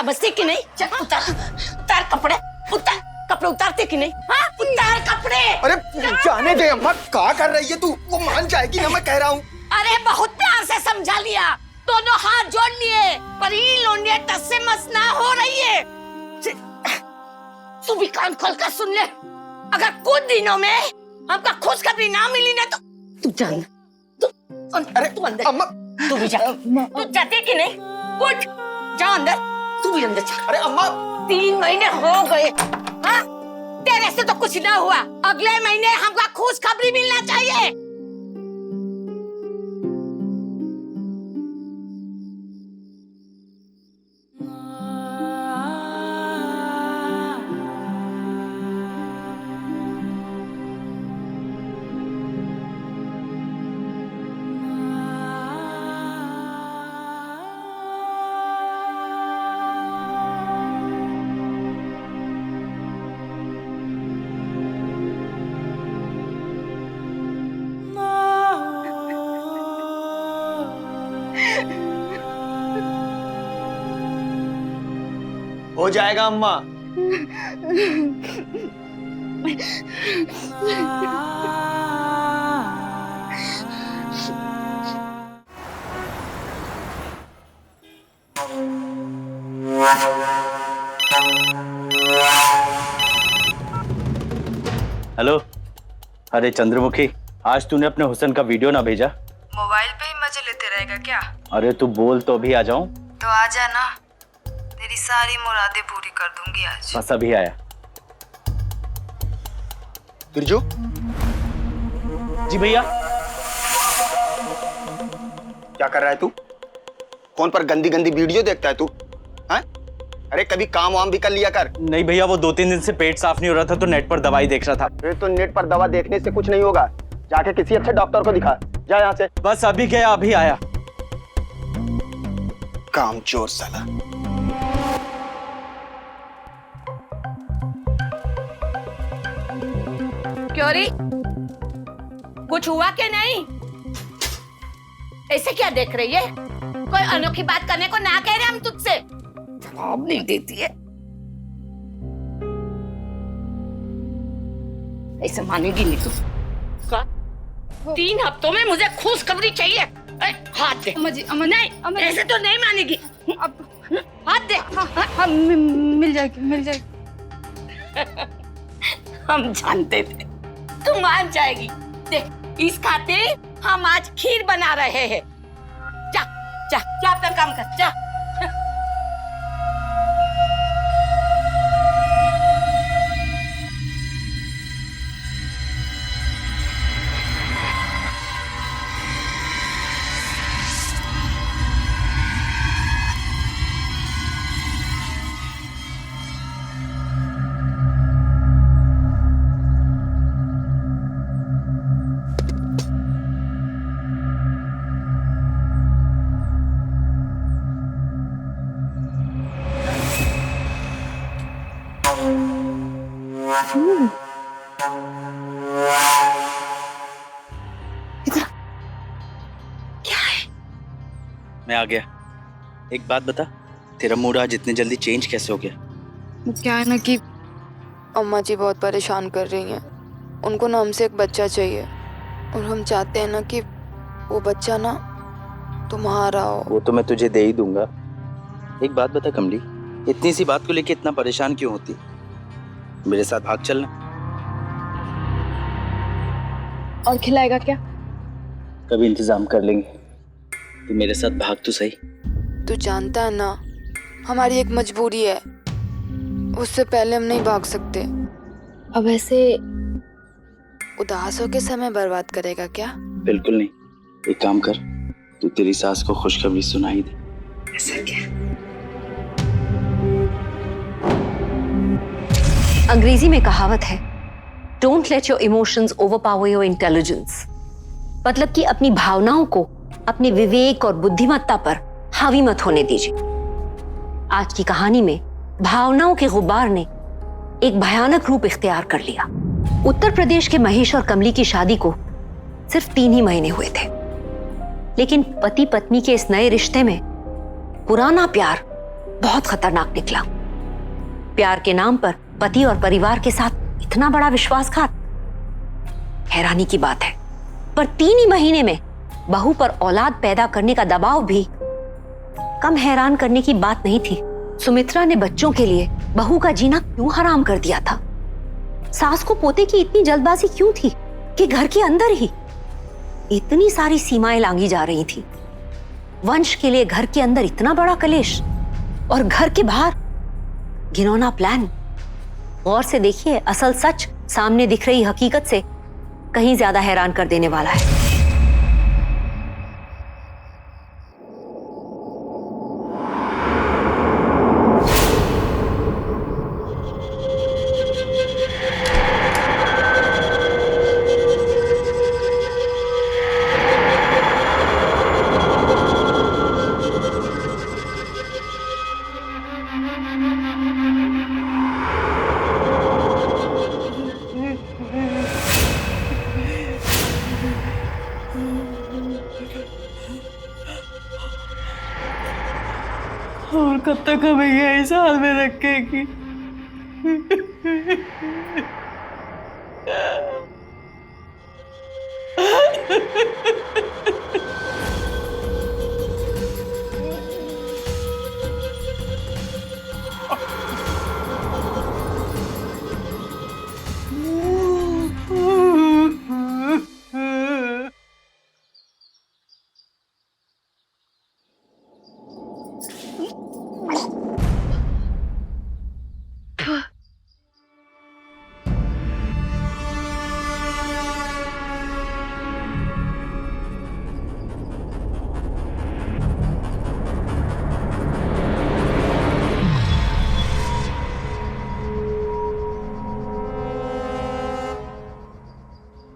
समझती कि नहीं? चल उतार, उतार कपड़े, उतार कपड़े, उतारते कि नहीं? हाँ उतार कपड़े। अरे जाने दे अम्मा, क्या कर रही है तू? वो मान जाएगी ना, मैं कह रहा हूँ। अरे बहुत प्यार से समझा लिया, दोनों हाथ जोड़ लिए, पर ये लोंडिया टस से मस ना हो रही है। तू भी कान खोल कर सुन ले, अगर कुछ दिनों में हमका खुशखबरी ना मिली ना तो तू जान, अरे तू अंदर, अम्मा, तू भी जा, तू जाते कि नहीं? उठ, जा अंदर, तू भी अंदर जा। अरे अम्मा, 3 महीने हो गए, हाँ? तेरे से तो कुछ ना हुआ, अगले महीने हमका खुशखबरी मिलना चाहिए। हो जाएगा अम्मा। हेलो, अरे चंद्रमुखी, आज तूने अपने हुसन का वीडियो ना भेजा? मोबाइल पे ही मजे लेते रहेगा क्या? अरे तू बोल तो अभी आ जाऊं। तो आ जाना, तेरी सारी मुरादें पूरी कर दूंगी आज। बस अभी आया। बिरजू, जी भैया। क्या कर रहा है तू? फोन पर गंदी गंदी वीडियो देखता है तू? हैं? अरे कभी काम वाम भी कर लिया कर। नहीं भैया, वो 2-3 दिन से पेट साफ नहीं हो रहा था तो नेट पर दवाई देख रहा था। अरे तो नेट पर दवा देखने से कुछ नहीं होगा, जाके किसी अच्छे डॉक्टर को दिखा। जा यहाँ से। बस अभी गया, अभी आया। काम चोर साला। क्यों री? कुछ हुआ कि नहीं? ऐसे क्या देख रही है? कोई अनोखी बात करने को ना कह रहे हम तुझसे, जवाब नहीं देती है। ऐसे मानेगी नहीं तू। 3 हफ्तों में मुझे खुशखबरी चाहिए। हाथ दे। नहीं, ऐसे तो नहीं मानेगी। अब हाथ दे। हाँ, मिल जाएगी, मिल जाएगी। हम जानते थे तू मान जाएगी। देख, इस खातिर हम आज खीर बना रहे हैं। जा जा जा, अपना काम कर, जा। क्या है? मैं आ गया। एक बात बता, तेरा मूड आज इतनी जल्दी चेंज कैसे हो गया? क्या है ना कि अम्मा जी बहुत परेशान कर रही हैं। उनको ना हमसे एक बच्चा चाहिए और हम चाहते हैं ना कि वो बच्चा ना तुम्हारा हो। वो तो मैं तुझे दे ही दूंगा। एक बात बता कमली, इतनी सी बात को लेके इतना परेशान क्यों होती? मेरे साथ भाग चलना। और खिलाएगा क्या? कभी इंतजाम कर लेंगे। तो मेरे साथ भाग तो सही। तू जानता है ना, हमारी एक मजबूरी है, उससे पहले हम नहीं भाग सकते। अब ऐसे उदास होकर समय बर्बाद करेगा क्या? बिल्कुल नहीं। एक काम कर, तू तेरी सास को खुशखबरी सुनाई दे। ऐसा क्या? अंग्रेजी में कहावत है, don't let your emotions overpower your intelligence. मतलब कि अपनी भावनाओं को अपने विवेक और बुद्धिमत्ता पर हावी मत होने दीजिए। आज की कहानी में भावनाओं के गुबार ने एक भयानक रूप इख्तियार कर लिया। उत्तर प्रदेश के महेश और कमली की शादी को सिर्फ 3 ही महीने हुए थे, लेकिन पति पत्नी के इस नए रिश्ते में पुराना प्यार बहुत खतरनाक निकला। प्यार के नाम पर पति और परिवार के साथ इतना बड़ा विश्वासघात, हैरानी की बात है। पर 3 ही महीने में बहू पर औलाद पैदा करने का दबाव भी कम हैरान करने की बात नहीं थी। सुमित्रा ने बच्चों के लिए बहू का जीना क्यों हराम कर दिया था? सास को पोते की इतनी जल्दबाजी क्यों थी कि घर के अंदर ही इतनी सारी सीमाएं लांघी जा रही थी? वंश के लिए घर के अंदर इतना बड़ा कलेश और घर के बाहर घिनौना प्लान। गौर से देखिए, असल सच सामने दिख रही हकीकत से कहीं ज्यादा हैरान कर देने वाला है। और कब तक हमें यही हाल में रखेगी?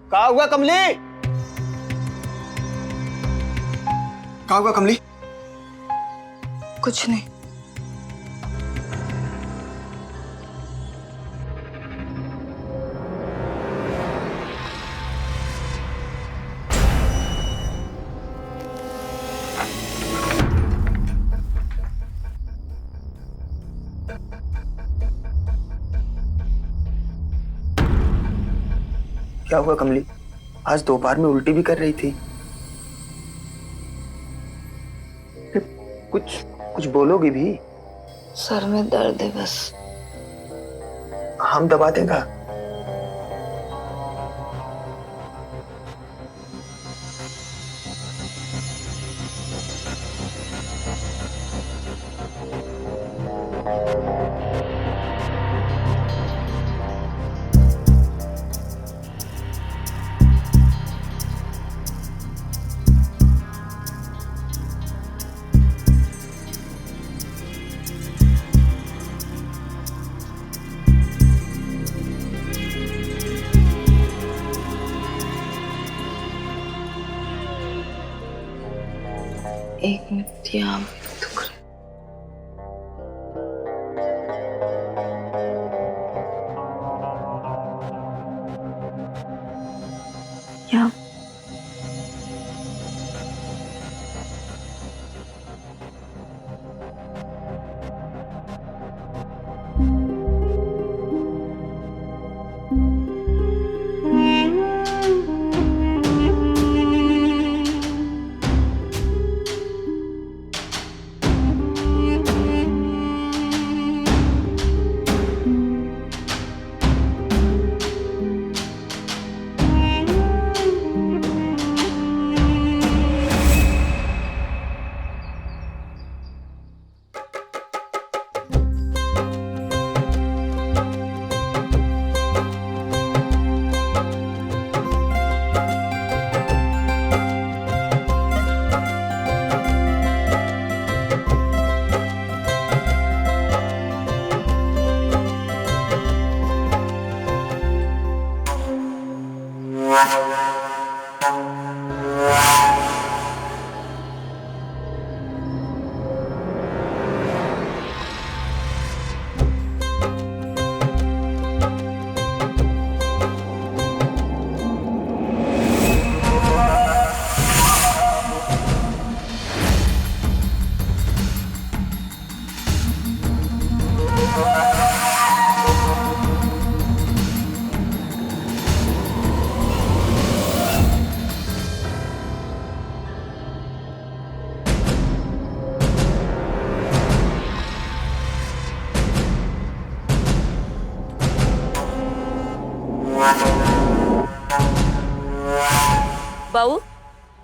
कहा हुआ कमली? कहा हुआ कमली? कुछ नहीं। क्या हुआ कमली? आज दोपहर में उल्टी भी कर रही थी। कुछ बोलोगी भी? सर में दर्द है बस। हम दबा देगा। एक मिनट, यहाँ दुख रहा है। यहाँ बहू,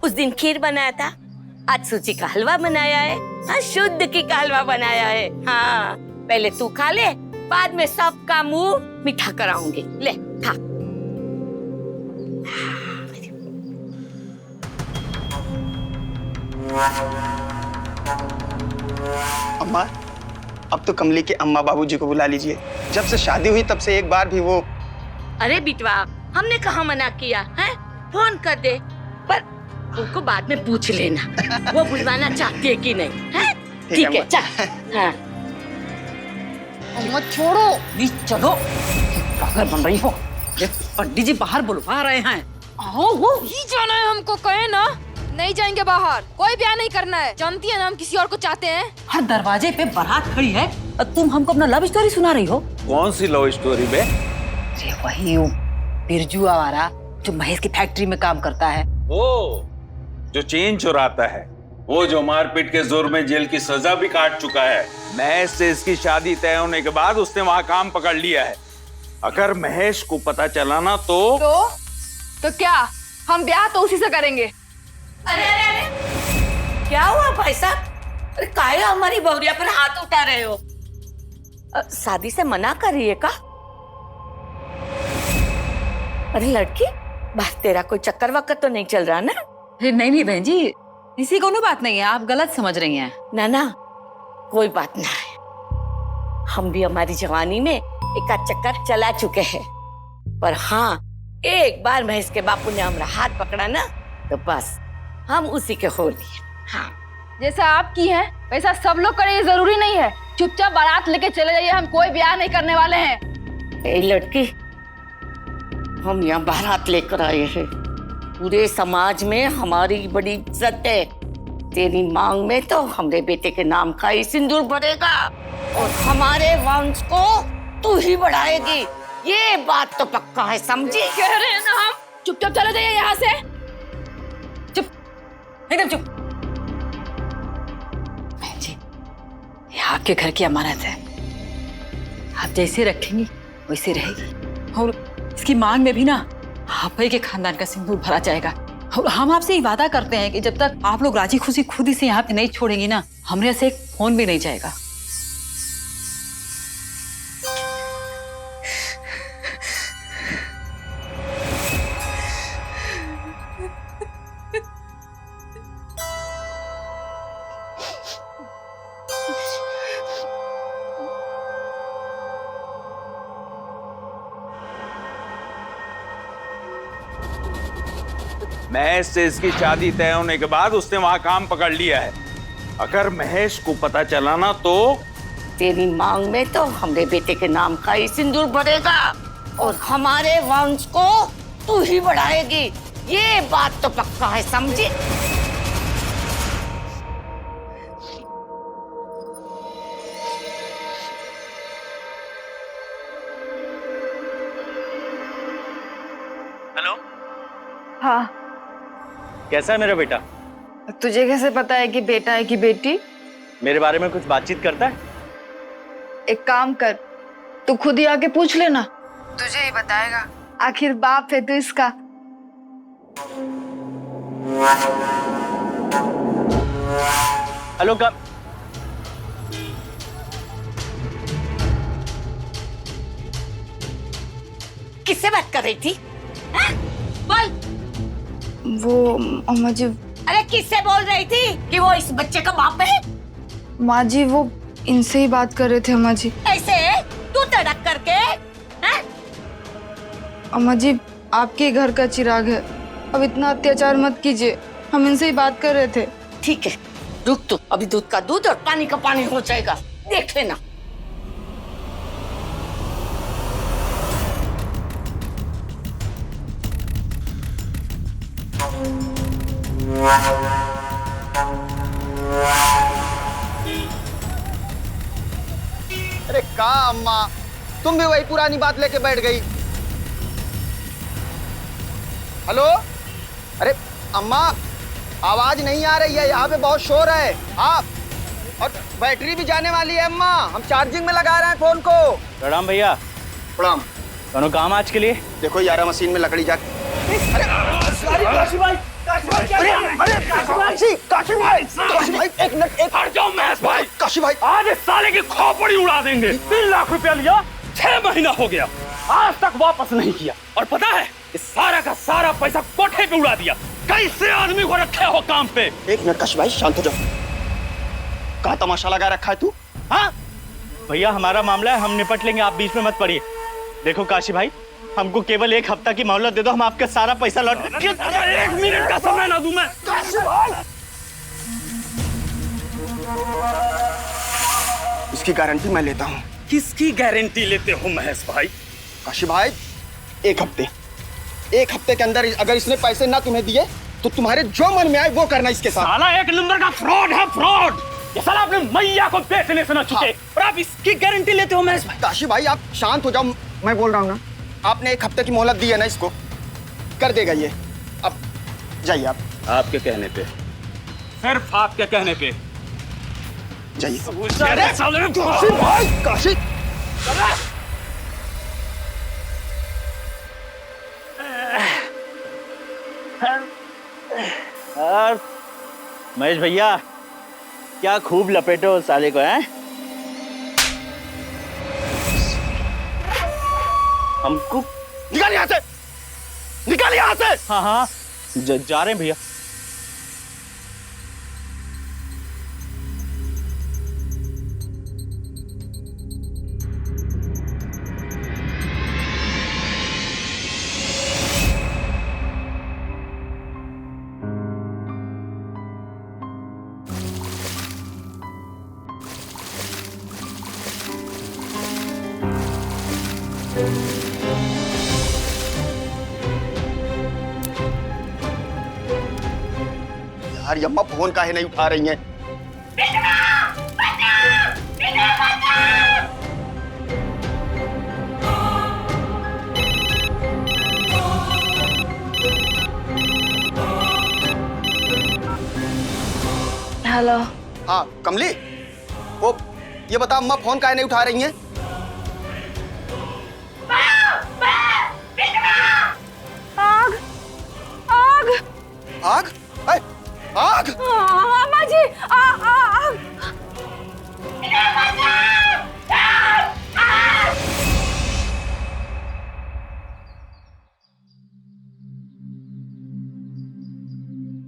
उस दिन खीर बनाया था, आज सूजी का हलवा बनाया है। हाँ, शुद्ध की का हलवा बनाया है। हाँ, पहले तू खा ले, बाद में सबका मुंह मीठा कराऊंगी। ले खा। अम्मा, अब तो कमली के अम्मा बाबूजी को बुला लीजिए। जब से शादी हुई तब से एक बार भी वो। अरे बिटवा, हमने कहाँ मना किया है? फोन कर दे, पर उनको बाद में पूछ लेना वो बुलवाना चाहती है कि नहीं है? ठीक है, चल। हाँ। मत छोड़ो, प्लीज चलो। पागल बन रही हो। ये पंडित जी बाहर बुलवा रहे हैं। आओ, वो ही जाना है हमको, कहे ना। नहीं जाएंगे बाहर, कोई ब्याह नहीं करना है। जानती है ना हम किसी और को चाहते हैं। हर दरवाजे पे बारात खड़ी है और तुम हमको अपना लव स्टोरी सुना रही हो। कौन सी लव स्टोरी बे? अरे वही बिरजू आवारा जो महेश की फैक्ट्री में काम करता है। वो जो चेन चुराता है, वो जो मारपीट के जोर में जेल की सजा भी काट चुका है। महेश से इसकी शादी तय होने के बाद उसने वहाँ काम पकड़ लिया है। अगर महेश को पता चला ना तो क्या हम ब्याह तो उसी से करेंगे। अरे अरे अरे, क्या हुआ भाई साहब? अरे काहे हमारी बहुरिया पर हाथ उठा रहे हो? शादी से मना कर रही है का? अरे लड़की, बस तेरा कोई चक्कर वक्कर तो नहीं चल रहा ना? अरे नहीं बहन जी, इसी को बात नहीं है, आप गलत समझ रही हैं। ना ना, कोई बात ना है। हम भी हमारी जवानी में एक आध चक्कर चला चुके हैं, पर हाँ, एक बार महेश के बापू ने हमारा हाथ पकड़ा ना, तो बस हम उसी के हो लिए। हाँ, जैसा आप की है वैसा सब लोग करे, ये जरूरी नहीं है। चुपचाप बारात लेके चले जाइए, हम कोई ब्याह नहीं करने वाले हैं। ए लड़की, हम यहाँ बारात लेकर आए हैं। पूरे समाज में हमारी बड़ी इज्जत है। तेरी मांग में तो हमारे बेटे के नाम का ही सिंदूर भरेगा और हमारे वंश को तू ही बढ़ाएगी। ये बात तो पक्का है, समझी? कह रहे हैं ना हम, चुपचाप चले जाइए यहाँ से। चुप, एकदम चुप। बहन जी, ये आपके घर की अमानत है, आप जैसे रखेंगी वैसे रहेगी। और इसकी मांग में भी ना आप ही के खानदान का सिंदूर भरा जाएगा। और हम आपसे ही वादा करते हैं कि जब तक आप लोग राजी खुशी खुद ही से यहाँ पे नहीं छोड़ेंगी ना, हमरे से एक फोन भी नहीं जाएगा। महेश से इसकी शादी तय होने के बाद उसने वहाँ काम पकड़ लिया है। अगर महेश को पता चला ना तो तेरी मांग में तो हमारे बेटे के नाम का ही सिंदूर भरेगा और हमारे वंश को तू ही बढ़ाएगी। ये बात तो पक्का है, समझी? हेलो, हाँ, कैसा है मेरा बेटा? तुझे कैसे पता है कि बेटा है कि बेटी? मेरे बारे में कुछ बातचीत करता है? एक काम कर, तू खुद ही आके पूछ लेना, तुझे ही बताएगा। आखिर बाप है तू इसका। हेलो, कब? किससे बात कर रही थी? हाँ? बोल। वो अम्मा जी। अरे किससे बोल रही थी कि वो इस बच्चे का बाप है? माँ जी, वो इनसे ही बात कर रहे थे अम्मा जी। ऐसे तू तड़क करके? हाँ? अम्मा जी, आपके घर का चिराग है, अब इतना अत्याचार मत कीजिए, हम इनसे ही बात कर रहे थे। ठीक है, रुक तू, अभी दूध का दूध और पानी का पानी हो जाएगा, देख लेना। अरे का अम्मा, तुम भी वही पुरानी बात लेके बैठ गई। हेलो, अरे अम्मा, आवाज नहीं आ रही है, यहाँ पे बहुत शोर है। आप और बैटरी भी जाने वाली है अम्मा, हम चार्जिंग में लगा रहे हैं फोन को। प्रणाम भैया। प्रणाम। दोनों काम आज के लिए। देखो यार मशीन में लकड़ी जा। काशी भाई एक मिनट, एक हट जाओ महेश भाई। काशी भाई, आज इस साले की खोपड़ी उड़ा देंगे। 3 लाख रुपया लिया, 6 महीना हो गया, आज तक वापस नहीं किया। और पता है इस सारा का सारा पैसा कोठे पे उड़ा दिया। कैसे आदमी को रखे हो काम पे? एक मिनट काशी भाई, शांत हो जाओ। कहाँ तमाशा लगा रखा है तू? हाँ भैया हमारा मामला है, हम निपट लेंगे, आप बीच में मत पड़िए। देखो काशी भाई, हमको केवल 1 हफ्ता की मोहलत दे दो, हम आपका सारा पैसा लौट। 1 मिनट का समय ना दूं मैं। इसकी गारंटी मैं लेता हूँ। किसकी गारंटी लेते हो महेश भाई? काशी भाई, 1 हफ्ते के अंदर अगर इसने पैसे ना तुम्हें दिए तो तुम्हारे जो मन में आए वो करना इसके साथ। साला 1 नंबर का फ्रॉड है, फ्रॉड। ये साला अपने मैया को बेचने से ना चुके। और आप इसकी गारंटी लेते हो महेश भाई? काशी भाई आप शांत हो जाओ, मैं बोल रहा हूँ ना। आपने 1 हफ्ते की मोहलत दी है ना, इसको कर देगा ये। अब जाइए आप। आपके कहने पे, सिर्फ आपके कहने पे जाइए। अरे साले काशी भाई, काशी और महेश भैया क्या खूब लपेटो उस साले को, हैं? हमको निकाल यहाँ से, निकाल यहाँ से। हाँ हाँ जा रहे हैं भैया। यार ये अम्मा फोन काहे नहीं उठा रही हैं? हेलो। हाँ कमली, वो ये बता अम्मा फोन काहे नहीं उठा रही हैं? आग आग आग? ए, आग? अम्मा जी, आग।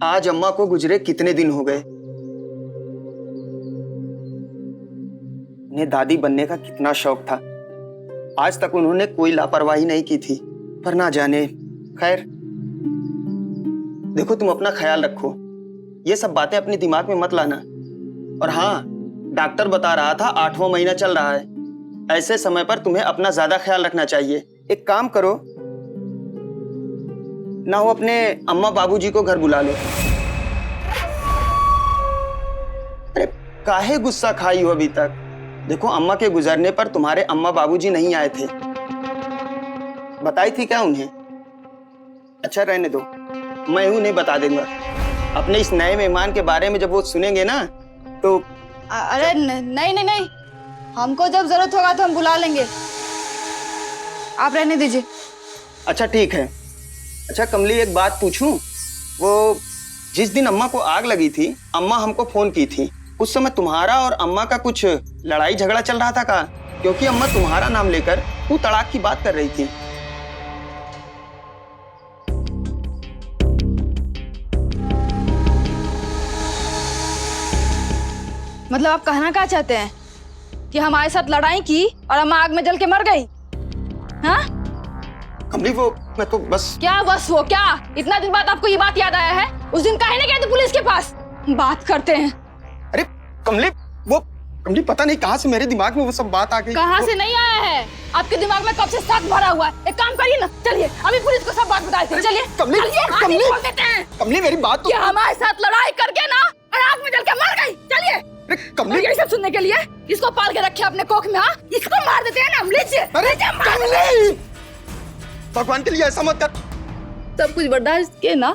आज अम्मा को गुजरे कितने दिन हो गए। उन्हें दादी बनने का कितना शौक था। आज तक उन्होंने कोई लापरवाही नहीं की थी, पर ना जाने। खैर देखो, तुम अपना ख्याल रखो, ये सब बातें अपने दिमाग में मत लाना। और हाँ, डॉक्टर बता रहा था 8वां महीना चल रहा है। ऐसे समय पर तुम्हें अपना ज्यादा ख्याल रखना चाहिए। एक काम करो ना, हो अपने अम्मा बाबूजी को घर बुला लो। अरे काहे गुस्सा खाई हो अभी तक? देखो, अम्मा के गुजरने पर तुम्हारे अम्मा बाबूजी नहीं आए थे, बताई थी क्या उन्हें? अच्छा रहने दो, मैं उन्हें बता दूंगा। अपने इस नए मेहमान के बारे में जब वो सुनेंगे ना तो। अरे नहीं, हमको जब जरूरत होगा तो हम बुला लेंगे, आप रहने दीजिए। अच्छा ठीक है। अच्छा कमली, एक बात पूछूं? वो जिस दिन अम्मा को आग लगी थी, अम्मा हमको फोन की थी। उस समय तुम्हारा और अम्मा का कुछ लड़ाई झगड़ा चल रहा था का? क्योंकि अम्मा तुम्हारा नाम लेकर तू तलाक की बात कर रही थी। मतलब आप कहना क्या चाहते हैं कि हमारे साथ लड़ाई की और अम्मा आग में जल के मर गई? हाँ कमली, वो मैं तो बस। क्या बस वो क्या? इतना दिन बाद आपको ये बात याद आया है? उस दिन काहे नहीं गए थे पुलिस के पास? बात करते हैं। अरे कमली, वो कमली पता नहीं कहाँ से मेरे दिमाग में वो सब बात आ गई। कहाँ से नहीं आया है? आपके दिमाग में कब से शक भरा हुआ है। एक काम करिए ना, चलिए अभी पुलिस को सब बात बताते हैं। चलिए कमली, कमली बोल देते हैं। कमली मेरी बात तो। क्या हमारे साथ लड़ाई करके ना और आग में जल के मर गई? चलिए। कमली, यही सब सुनने के लिए इसको पाल के रखे अपने कोख में। हाँ, इसको मार देते हैं ना। लीजिए। अरे कमली, भगवान के लिए ऐसा मत कर। सब कुछ बर्दाश्त किए ना,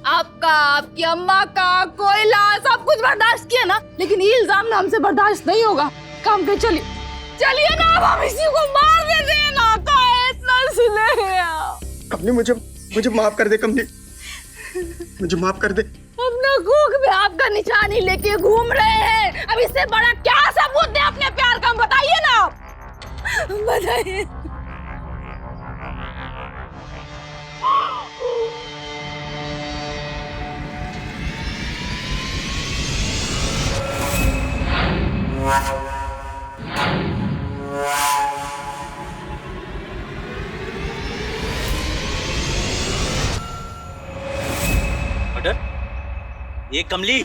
आपका, आपकी अम्मा का, कोयला, सब कुछ बर्दाश्त किया ना, लेकिन ये इल्जाम ना हमसे बर्दाश्त नहीं होगा। काम कर, चलिए चलिए ना, अब हम इसी को मार देते हैं ना। इतना बस ले आओ। कमली मुझे माफ कर दे कमली, मुझे माफ कर दे। अपना कुक भी आपका निशानी लेके घूम रहे हैं। अब इससे बड़ा क्या सबूत दे अपने प्यार का, बताइए ना, बताइए। मर्डर? ये कमली,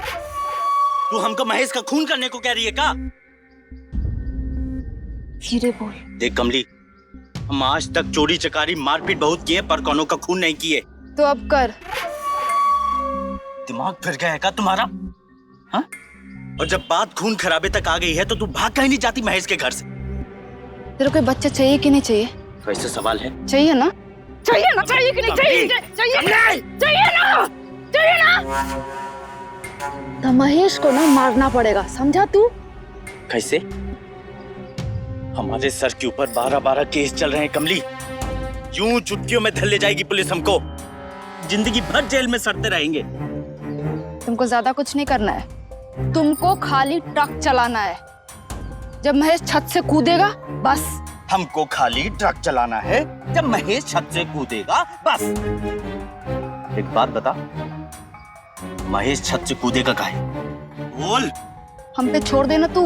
तू हमको महेश का खून करने को कह रही है क्या? धीरे बोल। देख कमली, हम आज तक चोरी चकारी मारपीट बहुत किए पर कौनों का खून नहीं किए। तो अब कर। दिमाग फिर गया है क्या तुम्हारा? हाँ? और जब बात खून खराबे तक आ गई है तो तू भाग कहीं नहीं जाती महेश के घर से? तेरे को बच्चा चाहिए कि नहीं चाहिए? वैसे सवाल है। चाहिए ना? चाहिए ना, चाहिए कि नहीं चाहिए? चाहिए ना, चाहिए ना। तो महेश को ना मारना पड़ेगा, समझा तू? कैसे? हमारे सर के ऊपर 12-12 केस चल रहे हैं कमली। यूं चुटकियों में धर ले जाएगी पुलिस हमको। जिंदगी भर जेल में सड़ते रहेंगे। तुमको ज्यादा कुछ नहीं करना है, तुमको खाली ट्रक चलाना है। जब महेश छत से कूदेगा बस। हमको खाली ट्रक चलाना है जब महेश छत से कूदेगा बस। एक बात बता, महेश छत से कूदेगा काहे? बोल। हम पे छोड़ देना तू,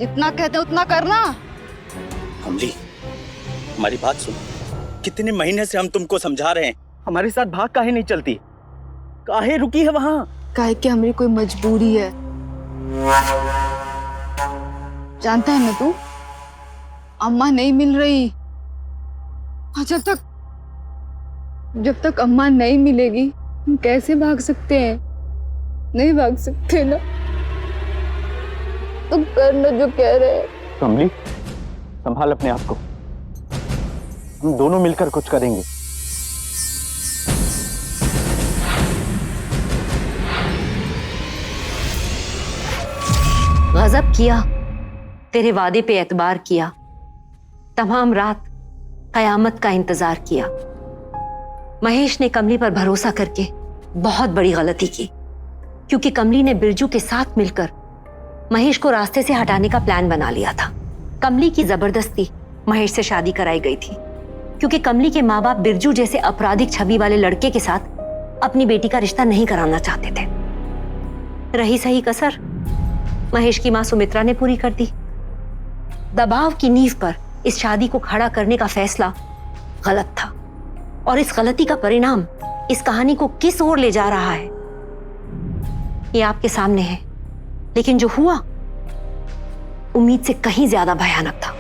जितना कहते उतना करना। कमली, हमारी बात सुन। कितने महीने से हम तुमको समझा रहे हैं, हमारे साथ भाग काहे नहीं चलती? काहे रुकी है वहां? काहे कि हमारी कोई मजबूरी है। जानता है ना तू, अम्मा नहीं मिल रही। और जब तक अम्मा नहीं मिलेगी हम कैसे भाग सकते हैं? नहीं भाग सकते ना। तुम करना जो कह रहे हैं। कमली, संभाल अपने आप को, हम दोनों मिलकर कुछ करेंगे। गजब किया, तेरे वादे पे एतबार किया, तमाम रात कयामत का इंतजार किया। महेश ने कमली पर भरोसा करके बहुत बड़ी गलती की, क्योंकि कमली ने बिरजू के साथ मिलकर महेश को रास्ते से हटाने का प्लान बना लिया था। कमली की जबरदस्ती महेश से शादी कराई गई थी, क्योंकि कमली के माँ बाप बिरजू जैसे आपराधिक छवि वाले लड़के के साथ अपनी बेटी का रिश्ता नहीं कराना चाहते थे। रही सही कसर महेश की मां सुमित्रा ने पूरी कर दी। दबाव की नींव पर इस शादी को खड़ा करने का फैसला गलत था, और इस गलती का परिणाम इस कहानी को किस ओर ले जा रहा है ये आपके सामने है। लेकिन जो हुआ उम्मीद से कहीं ज्यादा भयानक था।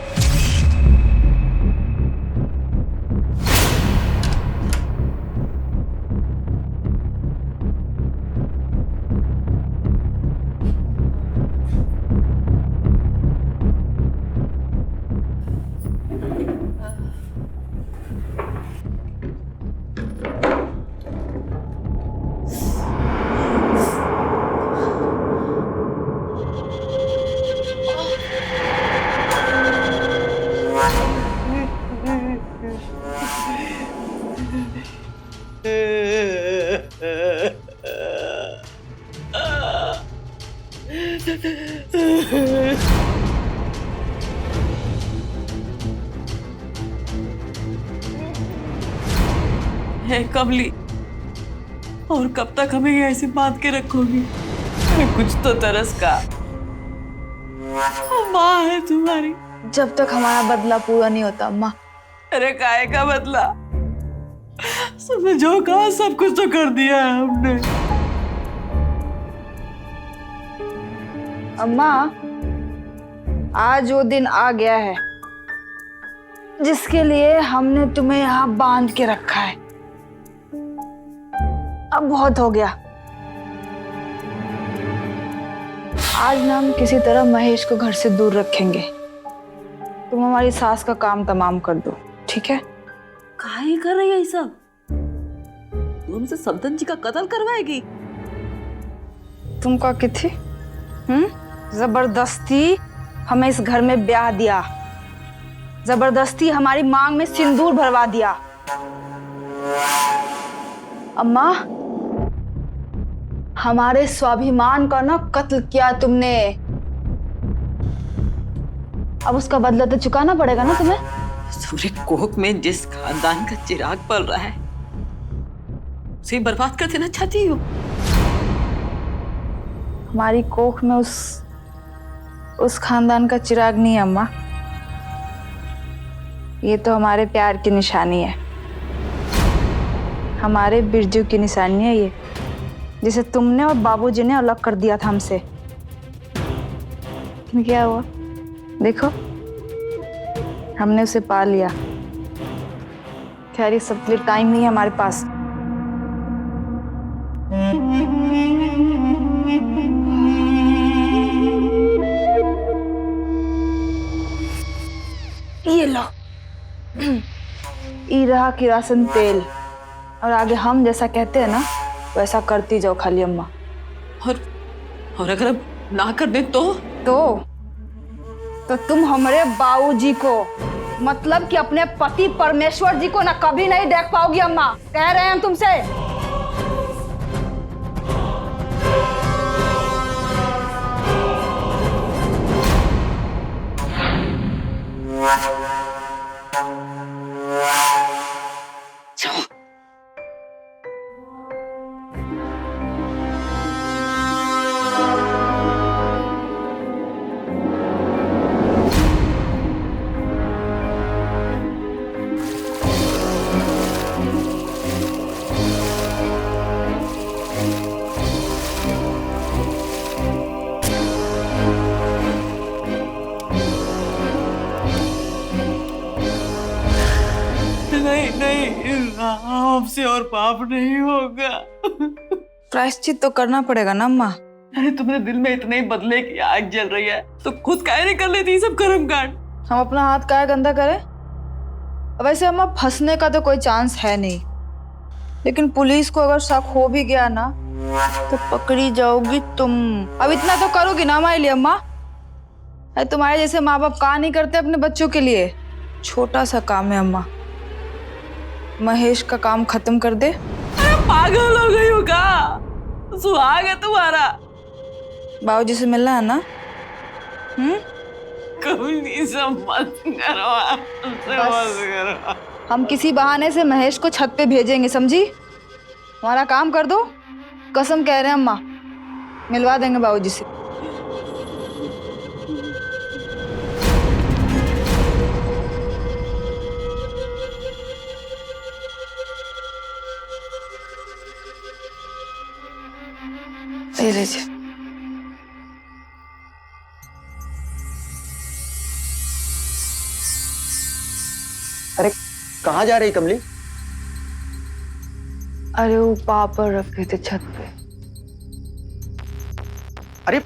है कमली, और कब तक हमें ऐसे बांध के रखोगी? कुछ तो तरस का। माँ है तुम्हारी। जब तक हमारा बदला पूरा नहीं होता अम्मा। अरे काहे का बदला? समझो कहा, सब कुछ तो कर दिया है हमने। अम्मा, आज वो दिन आ गया है जिसके लिए हमने तुम्हें यहाँ बांध के रखा है। अब बहुत हो गया। आज ना हम किसी तरह महेश को घर से दूर रखेंगे। तुम हमारी सास का काम तमाम कर दो, ठीक है? काहे कर रही है ये सब? तू हमसे सब्दन जी का कत्ल करवाएगी? तुम क्या की थी? जबरदस्ती हमें इस घर में ब्याह दिया, जबरदस्ती हमारी मांग में सिंदूर भरवा दिया। अम्मा, हमारे स्वाभिमान का ना कत्ल किया तुमने। अब उसका बदला तो चुकाना पड़ेगा ना तुम्हें। सूर्य कोख में जिस खानदान का चिराग पल रहा है उसे बर्बाद कर देना चाहती हो। हमारी कोख में उस खानदान का चिराग नहीं है अम्मा, ये तो हमारे प्यार की निशानी है, हमारे बिरजू की निशानी है ये, जिसे तुमने और बाबूजी ने अलग कर दिया था हमसे। क्या हुआ देखो, हमने उसे पा लिया। खैर ये सब के लिए टाइम नहीं है हमारे पास। ये लो, ये रहा किरासन तेल, और आगे हम जैसा कहते हैं ना वैसा करती जाओ खाली अम्मा। और अगर अब ना कर दे तो तुम हमारे बाबूजी को, मतलब कि अपने पति परमेश्वर जी को ना कभी नहीं देख पाओगी अम्मा, कह रहे हैं हम तुमसे। नहीं, आपसे और पाप नहीं होगा। प्रायश्चित तो करना पड़ेगा ना अम्मा। अरे तुम्हारे दिल में इतने बदले की आग जल रही है तो खुद काहे नहीं कर लेती सब कर्म कांड। हम अपना हाथ काहे गंदा करें। वैसे अम्मा फंसने का तो कोई चांस है नहीं, लेकिन पुलिस को अगर शक हो भी गया ना तो पकड़ी जाओगी तुम। अब इतना तो करोगी ना हमारे लिए अम्मा। अरे तुम्हारे जैसे माँ बाप कहाँ नहीं करते अपने बच्चों के लिए। छोटा सा काम है अम्मा, महेश का काम खत्म कर दे। अरे पागल हो गई हो क्या? सुहाग है तुम्हारा। बाबूजी से मिलना है ना? कभी नहीं मत करो, मत करो। हम किसी बहाने से महेश को छत पे भेजेंगे, समझी? हमारा काम कर दो, कसम कह रहे हैं अम्मा, मिलवा देंगे बाबूजी से। ले लीजिए। अरे कहाँ जा रही कमली? अरे वो पापड़ रखे थे छत पे। अरे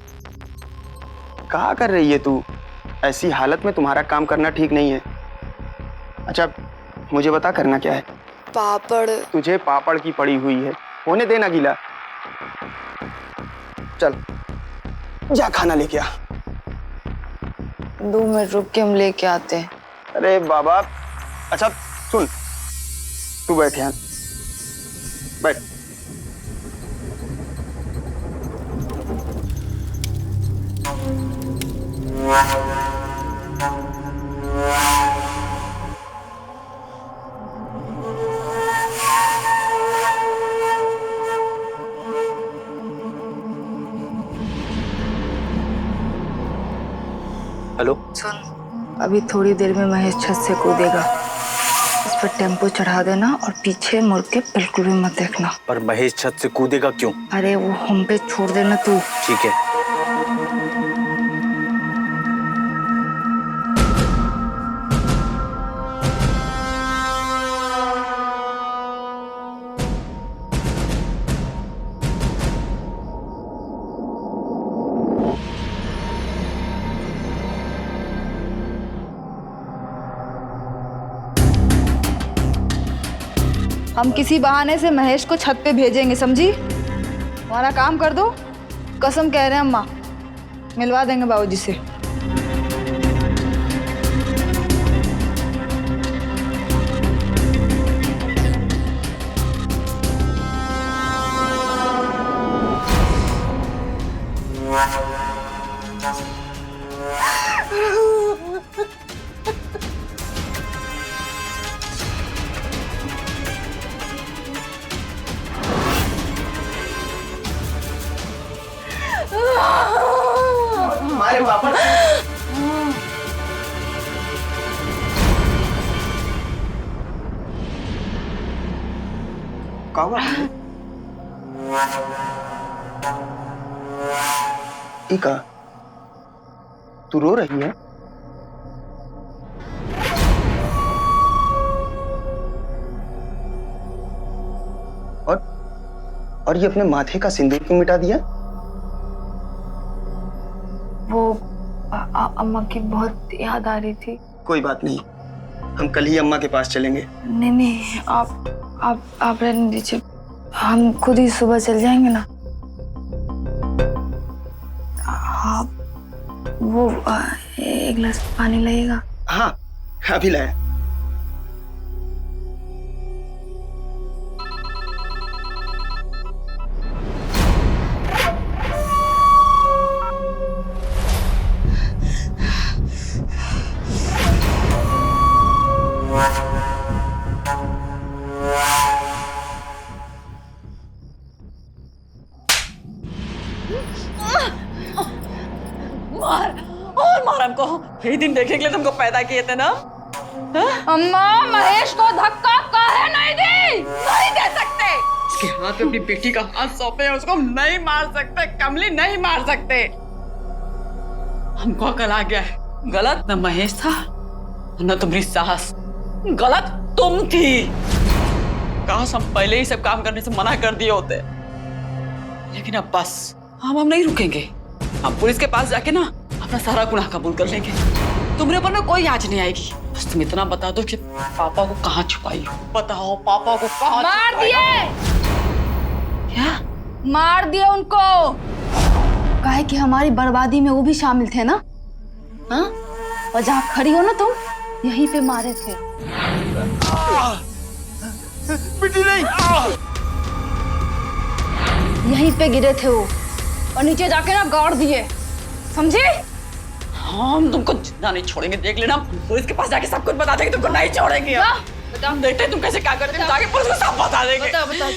क्या कर रही है तू? ऐसी हालत में तुम्हारा काम करना ठीक नहीं है। अच्छा मुझे बता करना क्या है? पापड़। तुझे पापड़ की पड़ी हुई है, होने देना गीला। चल जा खाना लेके आ। 2 मिनट रुक के हम लेके आते हैं। अरे बाबा, अच्छा सुन, तू बैठ यहाँ, बैठ। हेलो, सुन, अभी थोड़ी देर में महेश छत से कूदेगा, उस पर टेम्पो चढ़ा देना और पीछे मुड़ के बिल्कुल भी मत देखना। पर महेश छत से कूदेगा क्यों? अरे वो हम पे छोड़ देना तू। ठीक है। हम किसी बहाने से महेश को छत पे भेजेंगे, समझी? हमारा काम कर दो, कसम कह रहे हैं अम्मा, मिलवा देंगे बाबूजी से। वापस का हुआ? इका, तू रो रही है? और ये अपने माथे का सिंदूर क्यों मिटा दिया? वो अम्मा की बहुत याद आ रही थी। कोई बात नहीं, हम कल ही अम्मा के पास चलेंगे। नहीं नहीं, आप रहने दीजिए, हम खुद ही सुबह चल जाएंगे ना। आप वो एक गिलास पानी लगेगा? हाँ, अभी लाया। मार और मार हमको, यही दिन देखने के लिए तुमको पैदा किए थे ना। अम्मा, महेश को धक्का काहे नहीं दी? नहीं दे सकते, इसके हाथ में अपनी बेटी का हाथ सौंपे, उसको नहीं मार सकते, कमली नहीं मार सकते। हमको अकल आ गया है, गलत न महेश था न तुम्हारी सास, गलत तुम थी। काश हम पहले ही सब काम करने से मना कर दिए होते, लेकिन अब बस हम नहीं रुकेंगे। हम पुलिस के पास जाके ना अपना सारा गुनाह कबूल कर लेंगे, तुम्हारे ऊपर ना कोई आँच नहीं आएगी। बस तुम इतना बता दो कि पापा को कहाँ छुपाई हो, बताओ पापा को कहाँ मार दिए। क्या मार दिए उनको? काहे कि हमारी बर्बादी में वो भी शामिल थे ना। हाँ, और जहाँ खड़ी हो ना तुम, यहीं पे मारे थे। बेटी नहीं, यहीं पे गिरे थे वो, और नीचे जाके ना गाड़ दिए, समझे? हम तुमको जिंदा नहीं छोड़ेंगे, देख लेना। पुलिस के पास जाके सब कुछ बता देंगे, तुमको नहीं छोड़ेंगे। हम देखते हैं तुम कैसे क्या करते हो, जाके पुलिस को सब बता देंगे। बता।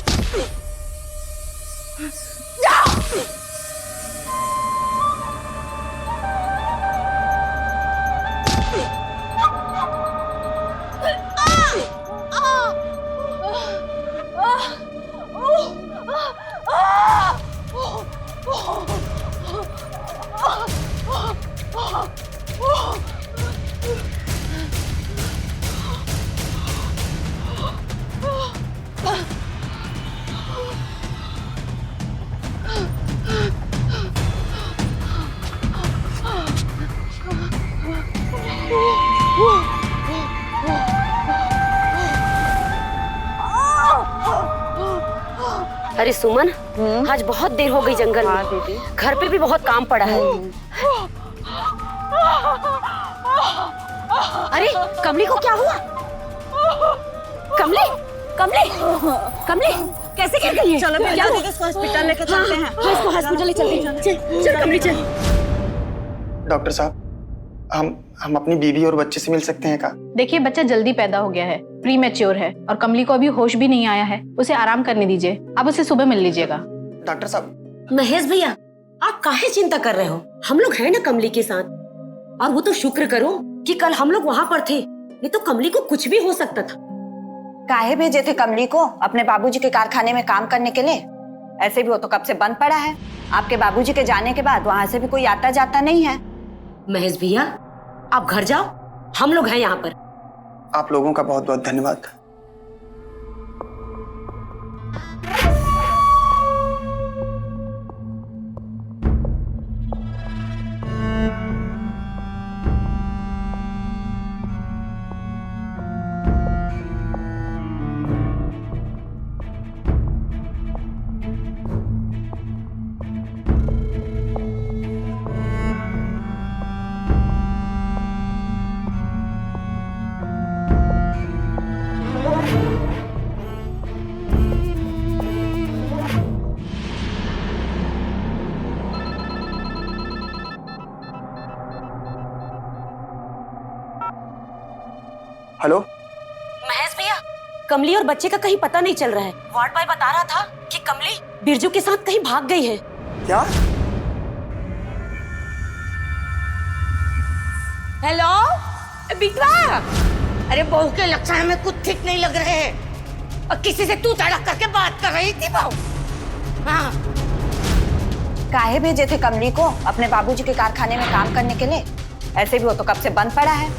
अरे सुमन, आज बहुत देर हो गई जंगल में। दीदी, घर पे भी बहुत काम पड़ा है। अरे कमली को क्या हुआ? कमली, कमली, कमली कैसे गिर गई है? चलो क्या हॉस्पिटल लेकर चलते हैं। हाँ, इसको हॉस्पिटल ले चलते हैं। चल कमली चल। डॉक्टर साहब, हम अपनी बीवी और बच्चे से मिल सकते हैं क्या? देखिए, बच्चा जल्दी पैदा हो गया है, प्री मैच्योर है, और कमली को अभी होश भी नहीं आया है। उसे आराम करने दीजिए, आप उसे सुबह मिल लीजिएगा। डॉक्टर साहब। महेश भैया, आप काहे चिंता कर रहे हो? हम लोग हैं ना कमली के साथ। और वो तो शुक्र करो कि कल हम लोग वहाँ पर थे, नहीं तो कमली को कुछ भी हो सकता था। काहे भेजे थे कमली को अपने बाबूजी के कारखाने में काम करने के लिए? ऐसे भी वो तो कब से बंद पड़ा है। आपके बाबूजी के जाने के बाद वहाँ से भी कोई आता जाता नहीं है। महेश भैया, आप घर जाओ, हम लोग हैं यहाँ पर। आप लोगों का बहुत बहुत धन्यवाद। हेलो महेश भैया, कमली और बच्चे का कहीं पता नहीं चल रहा है। वार्ड बॉय बता रहा था कि कमली बिरजू के साथ कहीं भाग गई है। क्या? हेलो बिटवा, अरे बहू के लक्षण में कुछ ठीक नहीं लग रहे हैं और किसी से तू तड़क करके बात कर रही थी बहू। हाँ, काहे भेजे थे कमली को अपने बाबूजी के कारखाने में काम करने के लिए? ऐसे भी वो तो कब से बंद पड़ा है।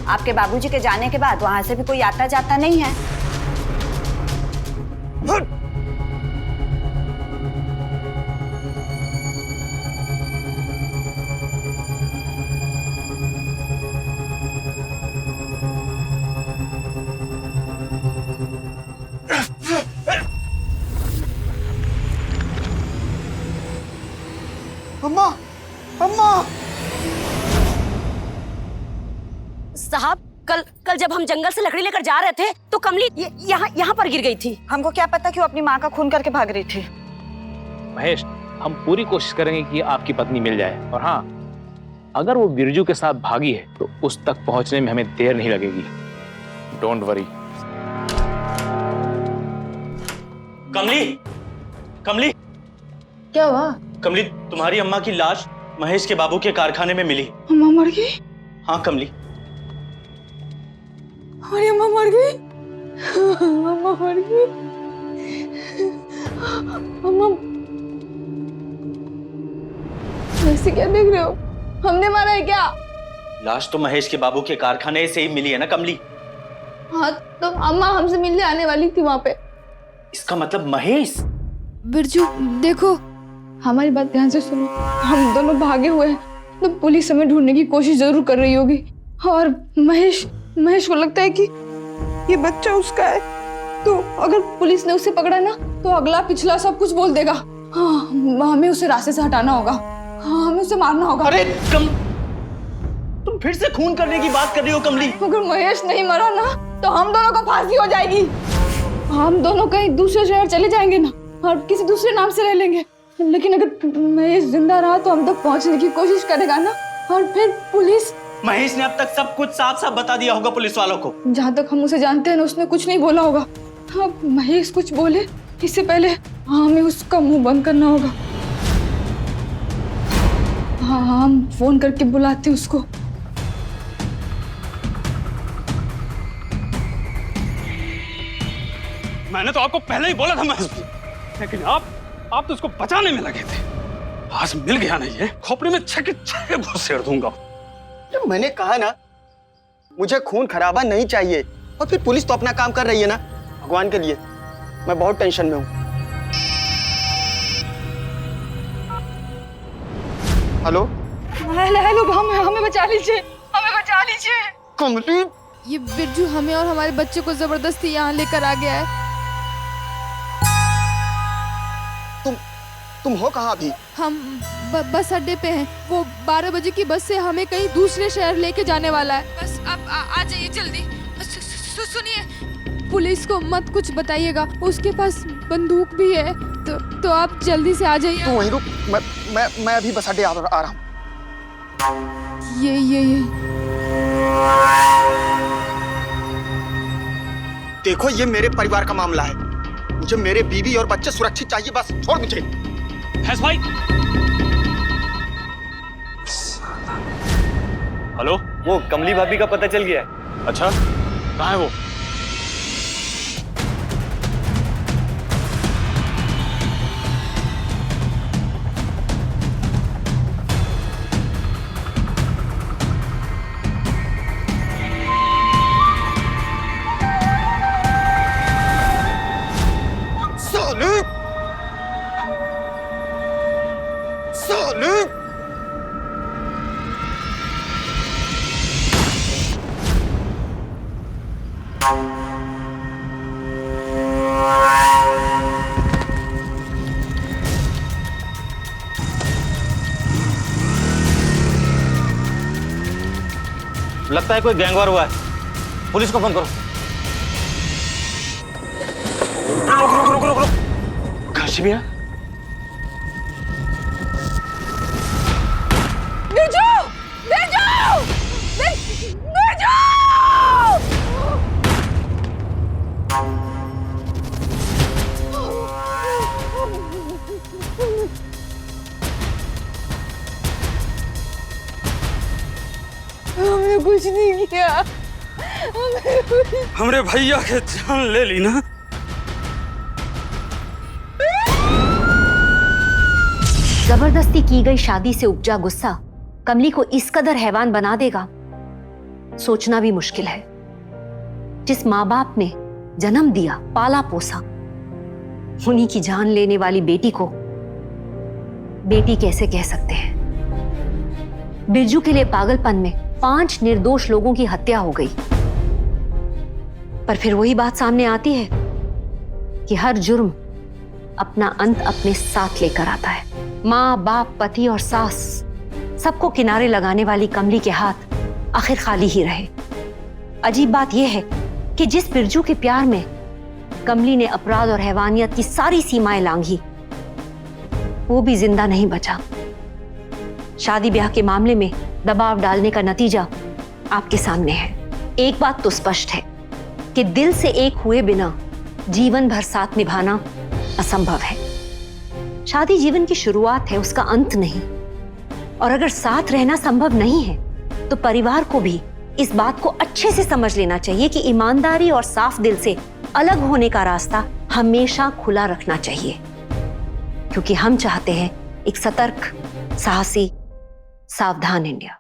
आपके बाबूजी के जाने के बाद वहां से भी कोई आता जाता नहीं है। अम्मा, अम्मा। साहब, कल जब हम जंगल से लकड़ी लेकर जा रहे थे तो कमली यहाँ पर गिर गई थी। हमको क्या पता कि वो अपनी माँ का खून करके भाग रही थी। महेश, हम पूरी कोशिश करेंगे कि आपकी पत्नी मिल जाए, और हाँ, अगर वो बिरजू के साथ भागी है तो उस तक पहुंचने में हमें देर नहीं लगेगी। Don't worry. कमली, कमली, क्या हुआ? कमली, तुम्हारी अम्मा की लाश महेश के बाबू के कारखाने में मिली। अम्मा मर गई? हाँ कमली, हमारी अम्मा मर गई। अम्मा मर गई। अम्मा, ऐसे क्या देख रहे हो? हमने मारा है क्या? लाश तो महेश के बाबू के कारखाने से ही मिली है ना कमली। हाँ, तो अम्मा हमसे मिलने आने वाली थी वहाँ पे। इसका मतलब महेश। बिरजू देखो, हमारी बात ध्यान से सुनो। हम दोनों भागे हुए हैं तो पुलिस हमें ढूंढने की कोशिश जरूर कर रही होगी, और महेश को लगता है कि ये बच्चा उसका है, तो अगर पुलिस ने उसे पकड़ा ना तो अगला पिछला सब कुछ बोल देगा। हाँ, हमें उसे रास्ते से हटाना होगा। हाँ, हमें उसे मारना होगा। अरे तुम फिर से खून करने की बात कर रही हो कमली। अगर महेश नहीं मरा ना तो हम दोनों को फांसी हो जाएगी। हम दोनों कहीं दूसरे शहर चले जाएंगे ना, और किसी दूसरे नाम से रह लेंगे। लेकिन अगर महेश जिंदा रहा तो हम तक पहुंचने की कोशिश करेगा ना, और फिर पुलिस। महेश ने अब तक सब कुछ साफ साफ बता दिया होगा पुलिस वालों को। जहाँ तक हम उसे जानते हैं ना, उसने कुछ नहीं बोला होगा। अब महेश कुछ बोले इससे पहले हमें उसका मुंह बंद करना होगा। हाँ, हम फोन करके बुलाते हैं उसको। मैंने तो आपको पहले ही बोला था महेश, लेकिन आप तो उसको बचाने में लगे थे। आज मिल गया ना, ये खोपड़ी में 6 के 6 घुसेड़ दूंगा। मैंने कहा ना, मुझे खून खराबा नहीं चाहिए। और फिर पुलिस तो अपना काम कर रही है ना, भगवान के लिए। मैं बहुत टेंशन में हूँ। हेलो हेलो, हमें बचा लीजिए, हमें बचा लीजिए। कमली, ये बिरजू हमें और हमारे बच्चे को जबरदस्ती यहाँ लेकर आ गया है। तुम हो कहाँ अभी? हम बस अड्डे पे हैं। वो 12 बजे की बस से हमें कहीं दूसरे शहर लेके जाने वाला है। बस अब आ जाइए जल्दी। सुनिए, पुलिस को मत कुछ बताइएगा, उसके पास बंदूक भी है, तो आप जल्दी से आ जाइए। तू वहीं रुक, मैं अभी बस अड्डे आ रहा हूँ। ये देखो, ये मेरे परिवार का मामला है। मुझे मेरे बीवी और बच्चे सुरक्षित चाहिए, बस छोड़ मुझे। हैस भाई, हेलो, वो कमली भाभी का पता चल गया है। अच्छा, कहाँ है वो? लगता है कोई गैंगवार हुआ है। पुलिस को फोन करो। रुक। काशी भैया, कुछ नहीं किया। हमरे भैया के जान ले ली ना। जबरदस्ती की गई शादी से उपजा गुस्सा कमली को इस कदर हैवान बना देगा, सोचना भी मुश्किल है। जिस माँ बाप ने जन्म दिया, पाला पोसा, उन्हीं की जान लेने वाली बेटी को बेटी कैसे कह सकते हैं? बिरजू के लिए पागलपन में 5 निर्दोष लोगों की हत्या हो गई। पर फिर वही बात सामने आती है कि हर जुर्म अपना अंत अपने साथ लेकर आता है। माँ बाप, पति और सास सबको किनारे लगाने वाली कमली के हाथ आखिर खाली ही रहे। अजीब बात यह है कि जिस बिरजू के प्यार में कमली ने अपराध और हैवानियत की सारी सीमाएं लांघी, वो भी जिंदा नहीं बचा। शादी ब्याह के मामले में दबाव डालने का नतीजा आपके सामने है। एक बात तो स्पष्ट है कि दिल से एक हुए बिना जीवन भर साथ निभाना असंभव है। शादी जीवन की शुरुआत है, उसका अंत नहीं। और अगर साथ रहना संभव नहीं है तो परिवार को भी इस बात को अच्छे से समझ लेना चाहिए कि ईमानदारी और साफ दिल से अलग होने का रास्ता हमेशा खुला रखना चाहिए, क्योंकि हम चाहते हैं एक सतर्क, साहसी, सावधान इंडिया।